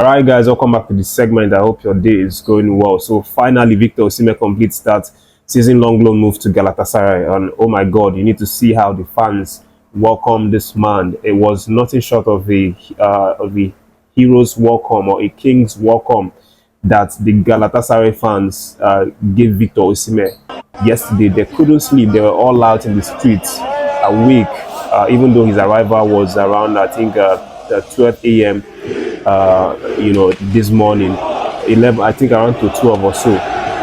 All right, guys, welcome back to the segment. I hope your day is going well. So finally, Victor Osimhen completes that season-long loan move to Galatasaray, and oh my God, you need to see how the fans welcome this man. It was nothing short of the hero's welcome or a king's welcome that the Galatasaray fans gave Victor Osimhen yesterday. They couldn't sleep. They were all out in the streets, awake, even though his arrival was around, I think, 12 a.m. This morning, 11, I think around to 12 or so.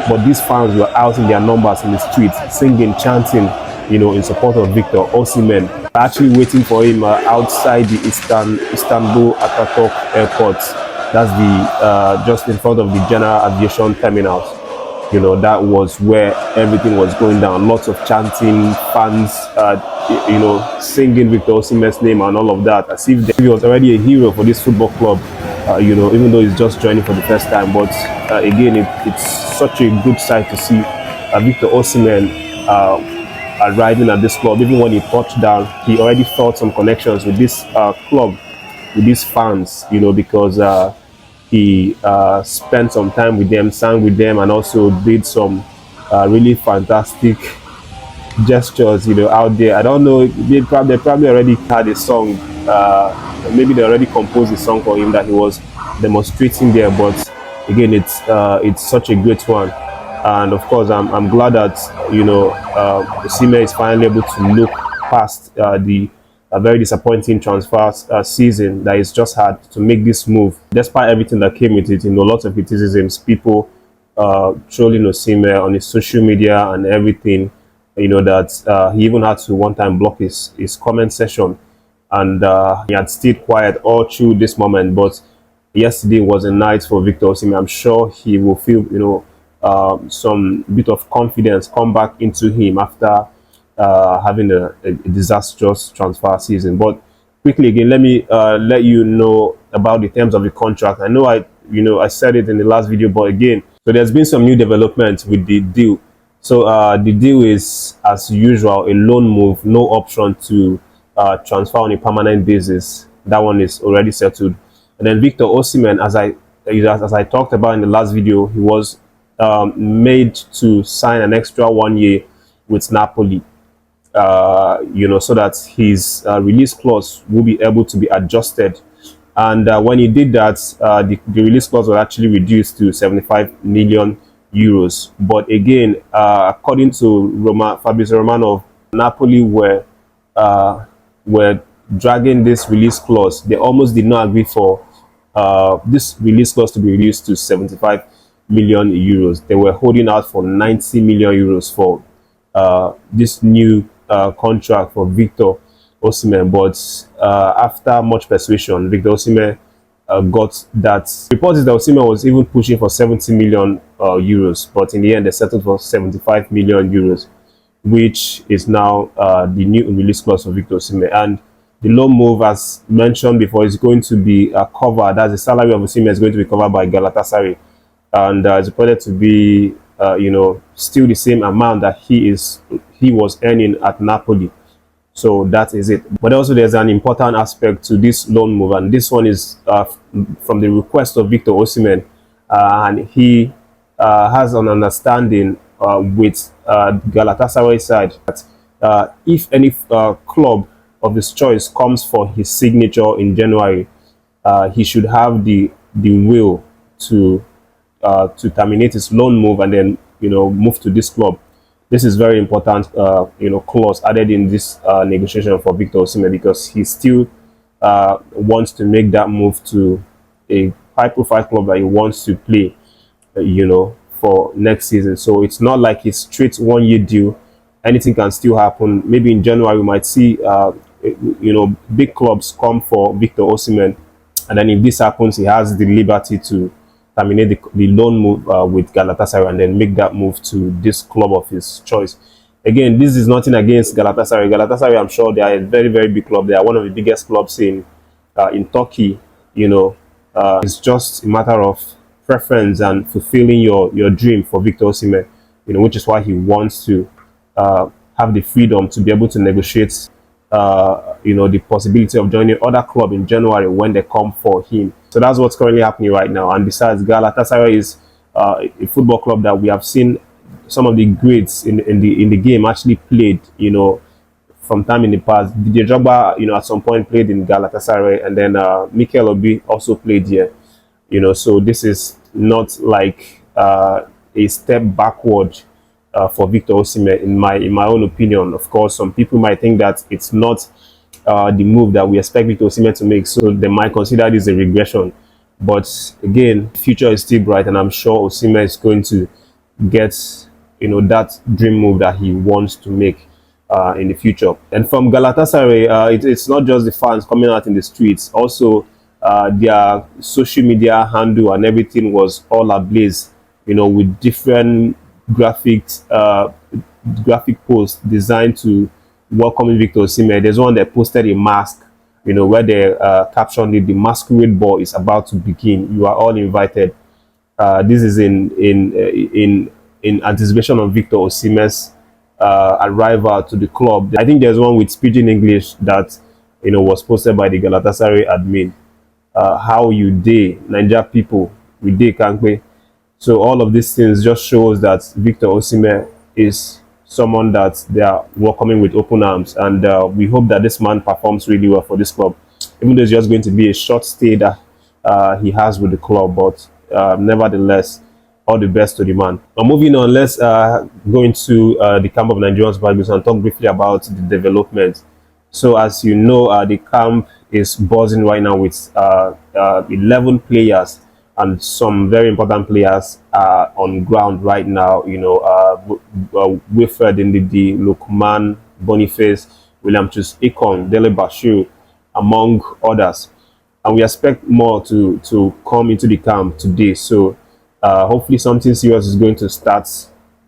But these fans were out in their numbers in the streets, singing, chanting, in support of Victor Osimhen. Actually waiting for him outside the Istanbul Ataturk Airport. That's the just in front of the General Aviation Terminals. That was where everything was going down. Lots of chanting, fans, singing Victor Osimhen's name and all of that, as if he was already a hero for this football club. Even though he's just joining for the first time. But again, it's such a good sight to see Victor Osimhen arriving at this club. Even when he touched down, he already felt some connections with this club, with these fans, because he spent some time with them, sang with them, and also did some really fantastic gestures, out there. I don't know, they probably already had a song. Maybe they already composed a song for him that he was demonstrating there. But again, it's such a great one, and of course, I'm glad that Osimhen is finally able to look past the very disappointing transfer season that he's just had to make this move, despite everything that came with it. Lots of criticisms, people trolling Osimhen on his social media and everything. That he even had to one time block his comment section, and he had stayed quiet all through this moment. But yesterday was a night for Victor Osimhen. I'm sure he will feel some bit of confidence come back into him after having a disastrous transfer season. But quickly again, let me let you know about the terms of the contract. I know I said it in the last video, but again, so there's been some new developments with the deal. So the deal is, as usual, a loan move, no option to transfer on a permanent basis. That one is already settled. And then Victor Osimhen, as I talked about in the last video, he was made to sign an extra 1 year with Napoli. So that his release clause will be able to be adjusted. And when he did that, the release clause was actually reduced to 75 million euros. But again, according to Fabrizio Romano, Napoli were dragging this release clause. They almost did not agree for this release clause to be reduced to 75 million euros. They were holding out for 90 million euros for this new contract for Victor Osimhen. But after much persuasion, Victor Osimhen got that. Reports is that Osimhen was even pushing for 70 million euros, but in the end they settled for 75 million euros, which is now the new release clause for Victor Osimhen. And the loan move, as mentioned before, is going to be covered, as the salary of Osimhen is going to be covered by Galatasaray, and it's reported to be still the same amount that he was earning at Napoli. So that is it. But also there's an important aspect to this loan move, and this one is from the request of Victor Osimhen, and he has an understanding with Galatasaray side that if any club of his choice comes for his signature in January, he should have the will to terminate his loan move and then move to this club. This is very important clause added in this negotiation for Victor Osimhen, because he still wants to make that move to a high-profile club that he wants to play for next season. So it's not like a straight 1 year deal. Anything can still happen. Maybe in January we might see big clubs come for Victor Osimhen, and then if this happens, he has the liberty to terminate the loan move with Galatasaray and then make that move to this club of his choice. Again, this is nothing against Galatasaray. Galatasaray, I'm sure they are a very, very big club. They are one of the biggest clubs in Turkey. It's just a matter of preference and fulfilling your dream for Victor Osimhen, which is why he wants to have the freedom to be able to negotiate the possibility of joining other club in January when they come for him. So that's what's currently happening right now. And besides, Galatasaray is a football club that we have seen some of the greats in the game actually played, from time in the past. Didier Drogba, at some point played in Galatasaray, and then Mikel Obi also played here. So this is not like a step backward for Victor Osimhen, in my own opinion. Of course, some people might think that it's not the move that we expect Victor Osimhen to make, so they might consider this a regression. But again, future is still bright, and I'm sure Osimhen is going to get that dream move that he wants to make in the future. And from Galatasaray, it's not just the fans coming out in the streets. Also, their social media handle and everything was all ablaze, with different graphic posts designed to welcome Victor Osimhen. There's one that posted a mask, where they captioned it, "The masquerade ball is about to begin. You are all invited." This is in anticipation of Victor Osimhen's arrival to the club. I think there's one with pidgin English that was posted by the Galatasaray admin. How you day, Niger people, we day Kankwe. So all of these things just shows that Victor Osimhen is someone that they are welcoming with open arms, and we hope that this man performs really well for this club, even though it's just going to be a short stay that he has with the club. But nevertheless, all the best to the man. Now, moving on, let's go into the camp of Nigerians Bagus and talk briefly about the development. So as you know, the camp is buzzing right now with 11 players, and some very important players are on ground right now. Wilfred Ndidi, Lukman, Boniface, William Chus Ikon, Dele Bashir, among others. And we expect more to come into the camp today. So hopefully something serious is going to start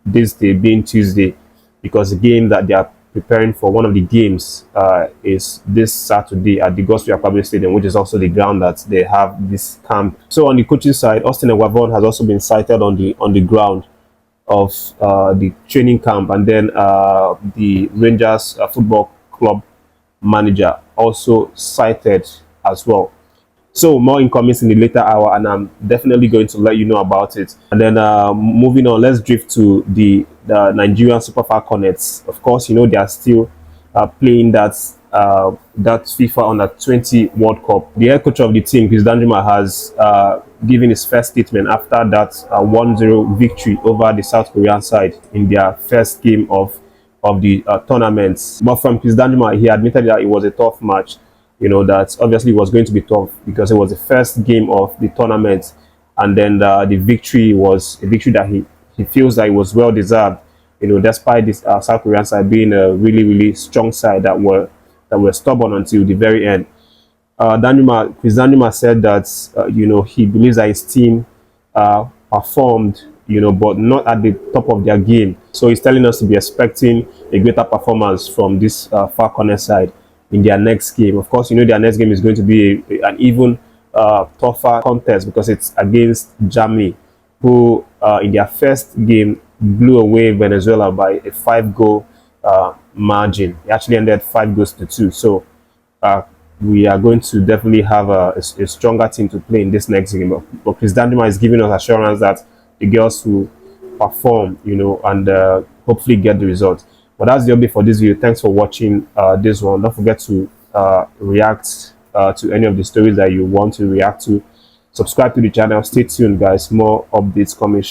this day, being Tuesday, because the game that they are preparing for, one of the games, is this Saturday at the Gospel Public Stadium, which is also the ground that they have this camp. So on the coaching side, Austin Nwabali has also been sighted on the ground of the training camp, and then the Rangers Football Club manager also sighted as well. So more incomings in the later hour, and I'm definitely going to let you know about it. And then moving on, let's drift to the Nigerian Super Falconets. Of course, they are still playing that FIFA Under-20 World Cup. The head coach of the team, Chris Danjuma, has given his first statement after that 1-0 victory over the South Korean side in their first game of the tournament. But from Chris Danjuma, he admitted that it was a tough match. That obviously was going to be tough because it was the first game of the tournament, and then the victory was a victory that he feels that it was well deserved. Despite this South Korean side being a really, really strong side that were stubborn until the very end. Chris Danjuma said that he believes that his team performed, but not at the top of their game. So he's telling us to be expecting a greater performance from this Falconets side in their next game. Of course, their next game is going to be an even tougher contest because it's against Germany, who in their first game blew away Venezuela by a 5-goal margin. It actually ended 5-2. So we are going to definitely have a stronger team to play in this next game. But Chris Danjuma is giving us assurance that the girls will perform, and hopefully get the result. But that's the update for this video. Thanks for watching this one. Don't forget to react to any of the stories that you want to react to. Subscribe to the channel. Stay tuned, guys. More updates coming.